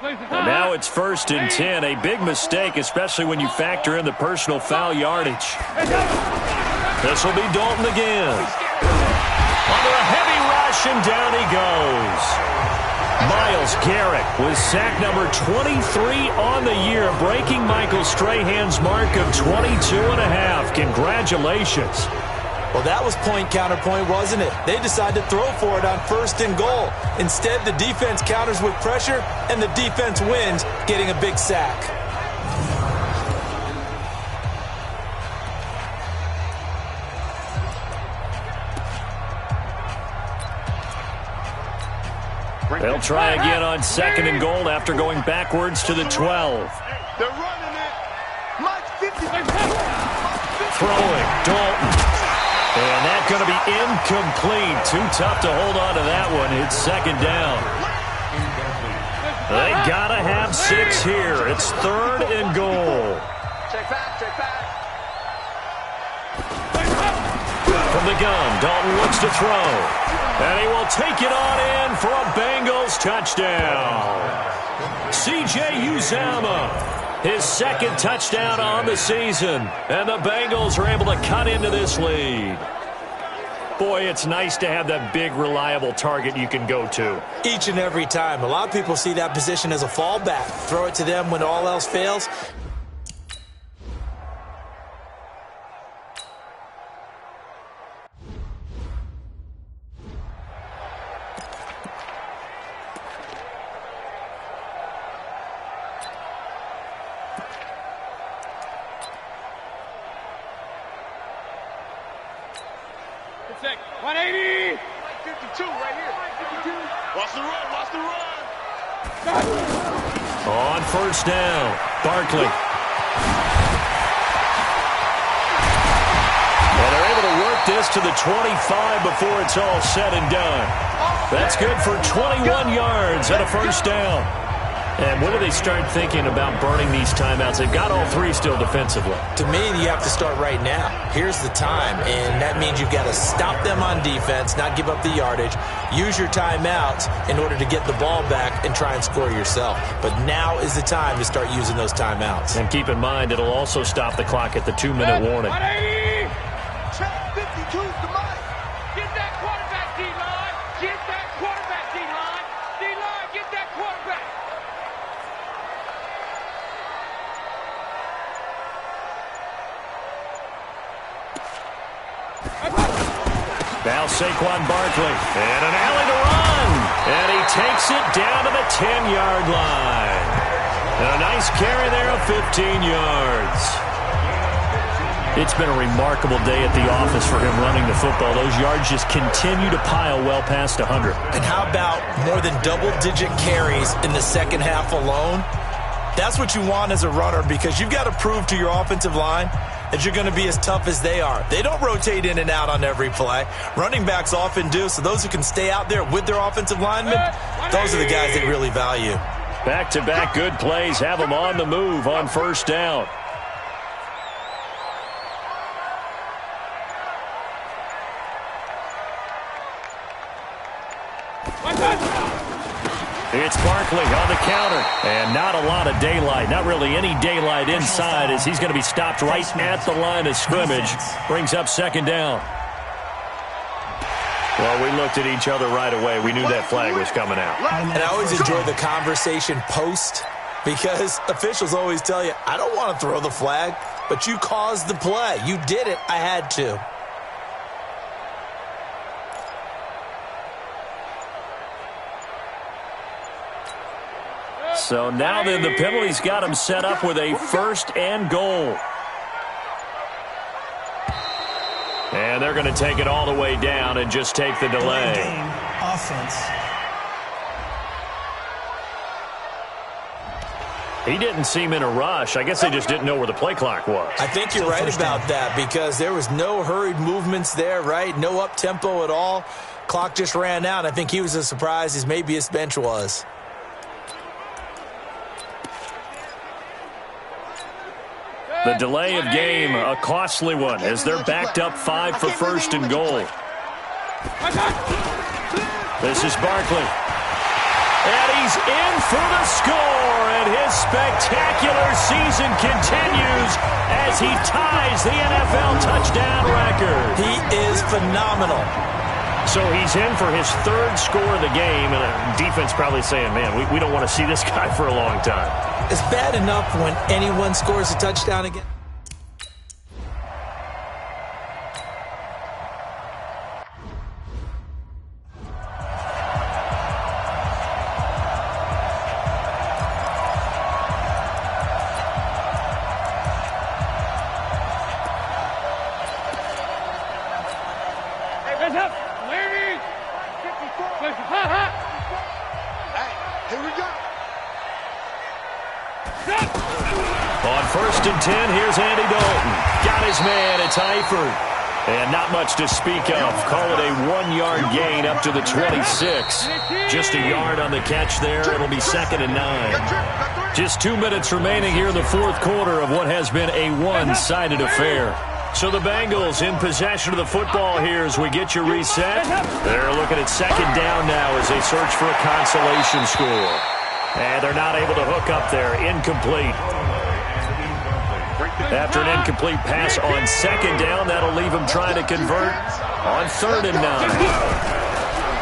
And now it's 1st and 10. A big mistake, especially when you factor in the personal foul yardage. This will be Dalton again. Under a heavy rush, and down he goes. Myles Garrett with sack number 23 on the year, breaking Michael Strahan's mark of 22.5. Congratulations. Well, that was point counterpoint, wasn't it? They decided to throw for it on 1st and goal. Instead, the defense counters with pressure, and the defense wins, getting a big sack. They'll try again on 2nd and goal after going backwards to the 12. They're running it. Mike 50. Throwing, Dalton. And that's going to be incomplete. Too tough to hold on to that one. It's 2nd down. They got to have 6 here. It's 3rd and goal. Check back, check back. From the gun, Dalton looks to throw. And he will take it on in for a Bengals touchdown. C.J. Uzomah, his 2nd touchdown on the season. And the Bengals are able to cut into this lead. Boy, it's nice to have that big, reliable target you can go to. Each and every time. A lot of people see that position as a fallback. Throw it to them when all else fails. Check. 180. 52 right here. 52. Watch the run. Watch the run. On first down, Barkley. And they're able to work this to the 25 before it's all said and done. That's good for 21 yards and a first down. And when do they start thinking about burning these timeouts? They've got all three still defensively. To me, you have to start right now. Here's the time, and that means you've got to stop them on defense, not give up the yardage, use your timeouts in order to get the ball back and try and score yourself. But now is the time to start using those timeouts. And keep in mind, it'll also stop the clock at the 2-minute warning. 180. Check 52 is the mic. Get that quarterback, D-line. Get that quarterback, D-line. D-line, get that quarterback. Now Saquon Barkley, and an alley to run, and he takes it down to the 10-yard line. And a nice carry there of 15 yards. It's been a remarkable day at the office for him running the football. Those yards just continue to pile well past 100. And how about more than double-digit carries in the second half alone? That's what you want as a runner, because you've got to prove to your offensive line that you're going to be as tough as they are. They don't rotate in and out on every play. Running backs often do, so those who can stay out there with their offensive linemen, those are the guys they really value. Back-to-back good plays have them on the move on first down. It's Barkley on the counter, and not a lot of daylight, not really any daylight inside, as he's going to be stopped right at the line of scrimmage. Brings up second down. Well, we looked at each other right away. We knew that flag was coming out. And I always enjoy the conversation post, because officials always tell you, I don't want to throw the flag, but you caused the play. You did it. I had to. So now then, the penalty's got him set up with a first and goal. And they're going to take it all the way down and just take the delay. Game offense. He didn't seem in a rush. I guess they just didn't know where the play clock was. I think you're right about that, because there was no hurried movements there, right? No up-tempo at all. Clock just ran out. I think he was as surprised as maybe his bench was. The delay of game, a costly one, as they're backed up 5 for first and goal. This is Barkley. And he's in for the score, and his spectacular season continues as he ties the NFL touchdown record. He is phenomenal. So he's in for his third score of the game, and the defense probably saying, man, we don't want to see this guy for a long time. It's bad enough when anyone scores a touchdown again. On first and 10, here's Andy Dalton. Got his man, it's Eifert. And not much to speak of. Call it a 1-yard gain up to the 26. Just a yard on the catch there. It'll be second and 9. Just 2 minutes remaining here in the fourth quarter of what has been a one-sided affair. So the Bengals in possession of the football here as we get you reset. They're looking at second down now as they search for a consolation score. And they're not able to hook up there. Incomplete. After an incomplete pass on second down, that'll leave him trying to convert on 3rd and 9.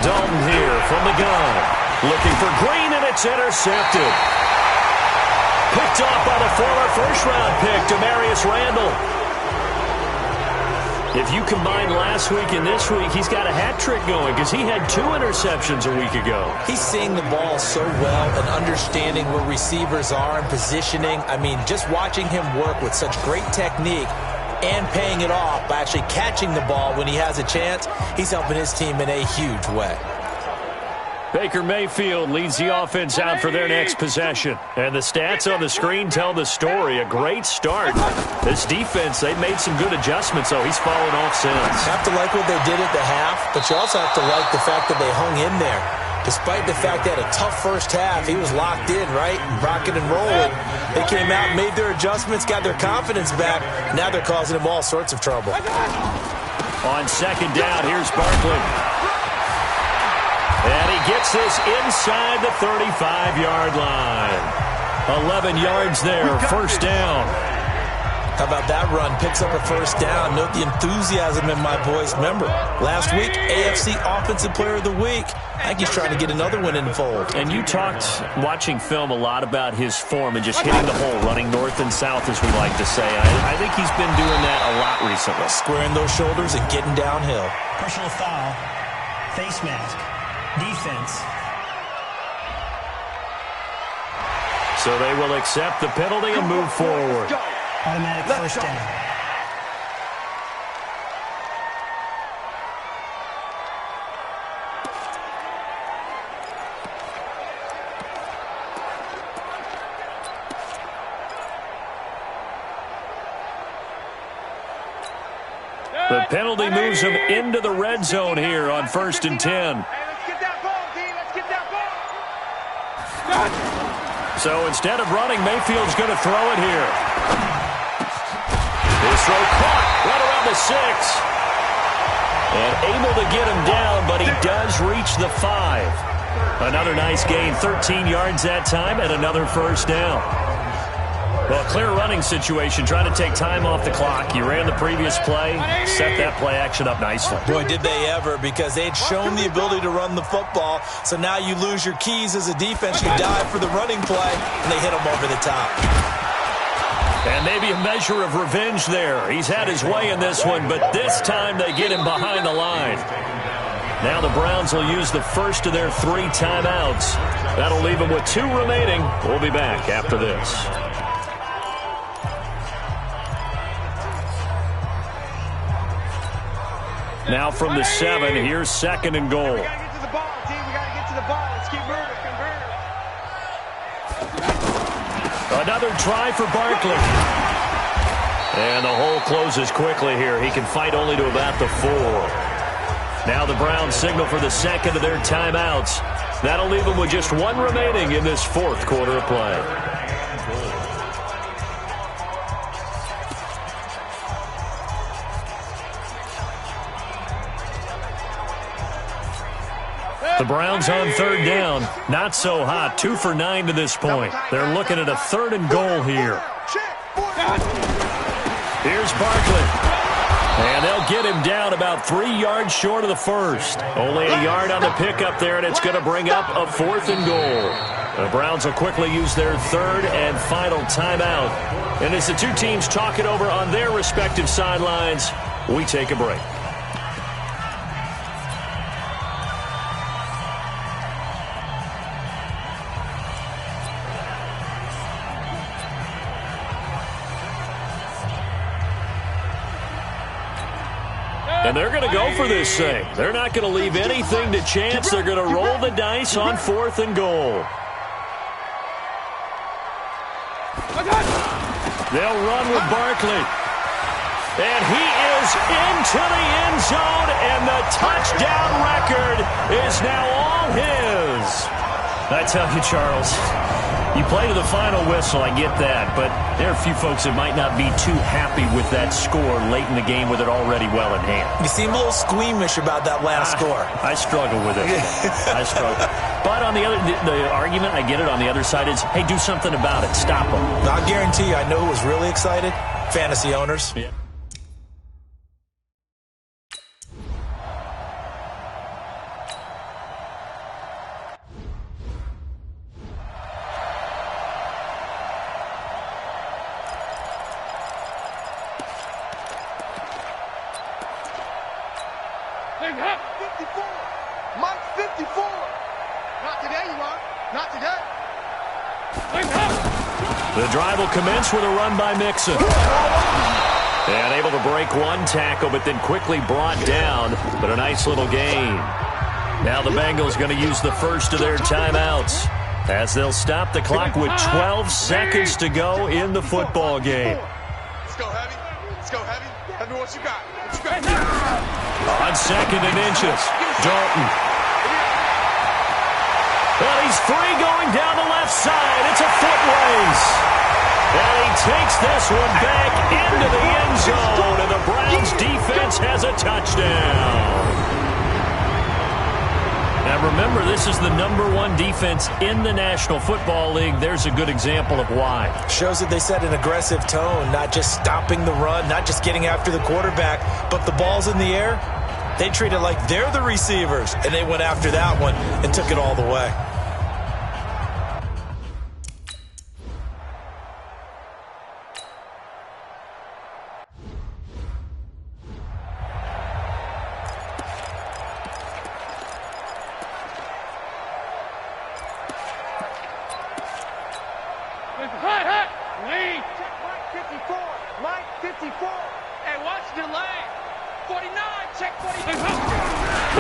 Dalton here from the gun. Looking for Green, and it's intercepted. Picked off by the former first-round pick, Demarius Randall. If you combine last week and this week, he's got a hat trick going because he had 2 interceptions a week ago. He's seeing the ball so well and understanding where receivers are and positioning. I mean, just watching him work with such great technique and paying it off by actually catching the ball when he has a chance, he's helping his team in a huge way. Baker Mayfield leads the offense out for their next possession. And the stats on the screen tell the story. A great start. This defense, they've made some good adjustments, so he's fallen off since. You have to like what they did at the half, but you also have to like the fact that they hung in there. Despite the fact they had a tough first half, he was locked in, right? Rocking and rolling. They came out, made their adjustments, got their confidence back. Now they're causing him all sorts of trouble. On second down, here's Barkley. And he gets this inside the 35-yard line. 11 yards there, first down. How about that run? Picks up a first down. Note the enthusiasm in my voice. Remember, last week, AFC Offensive Player of the Week. I think he's trying to get another one in the fold. And you talked, watching film, a lot about his form and just hitting the hole, running north and south, as we like to say. I think he's been doing that a lot recently. Squaring those shoulders and getting downhill. Personal foul, face mask. Defense. So they will accept the penalty and move forward. Automatic first down. The penalty moves him into the red zone here on 1st and 10. So instead of running, Mayfield's going to throw it here. His throw caught right around the 6. And able to get him down, but he does reach the 5. Another nice gain, 13 yards that time, and another first down. Well, clear running situation, trying to take time off the clock. You ran the previous play, set that play action up nicely. Boy, did they ever, because they'd shown the ability to run the football. So now you lose your keys as a defense. You dive for the running play, and they hit him over the top. And maybe a measure of revenge there. He's had his way in this one, but this time they get him behind the line. Now the Browns will use the first of their 3 timeouts. That'll leave them with 2 remaining. We'll be back after this. Now from the 7, here's 2nd and goal. We got to get to the ball, team. We got to get to the ball. Let's keep moving. Convert. Another try for Barkley. And the hole closes quickly here. He can fight only to about the 4. Now the Browns signal for the 2nd of their timeouts. That'll leave them with just 1 remaining in this 4th quarter of play. The Browns on 3rd down. Not so hot. 2 for 9 to this point. They're looking at a 3rd and goal here. Here's Barkley. And they'll get him down about 3 yards short of the 1st. Only a yard on the pickup there, and it's going to bring up a 4th and goal. The Browns will quickly use their 3rd and final timeout. And as the 2 teams talk it over on their respective sidelines, we take a break. And they're going to go for this thing. They're not going to leave anything to chance. They're going to roll the dice on 4th and goal. They'll run with Barkley. And he is into the end zone, and the touchdown record is now all his. I tell you, Charles, You play to the final whistle, I get that, but there are a few folks that might not be too happy with that score late in the game with it already well in hand. You seem a little squeamish about that last score. I struggle with it. I struggle. But on the argument, I get it, on the other side is, hey, do something about it. Stop them. I guarantee you, I know who was really excited. Fantasy owners. Yeah. The drive will commence with a run by Mixon. And able to break one tackle, but then quickly brought down. But a nice little gain. Now the Bengals going to use the first of their timeouts as they'll stop the clock with 12 seconds to go in the football game. Let's go heavy. Let's go heavy. Tell me what you got. On 2nd and inches, Dalton. Well, he's free going down the left side. It's a foot race. And he takes this one back into the end zone, and the Browns defense has a touchdown. Now remember, this is the #1 defense in the National Football League. There's a good example of why. Shows that they set an aggressive tone, not just stopping the run, not just getting after the quarterback, but the ball's in the air. They treat it like they're the receivers, and they went after that one and took it all the way. Lead. Mike 54. Mike 54. Hey, watch the lane. 49. Check 49.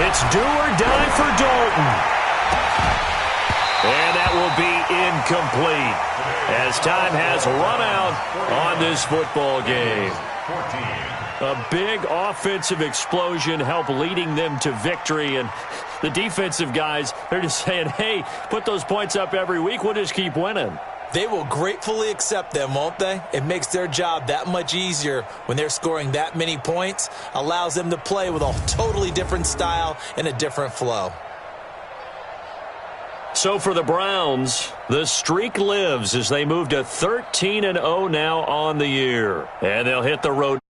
It's do or die for Dalton. And that will be incomplete as time has run out on this football game. A big offensive explosion helped leading them to victory, and the defensive guys, they're just saying, hey, put those points up every week, we'll just keep winning. They will gratefully accept them, won't they? It makes their job that much easier when they're scoring that many points, allows them to play with a totally different style and a different flow. So for the Browns, the streak lives as they move to 13-0 now on the year. And they'll hit the road.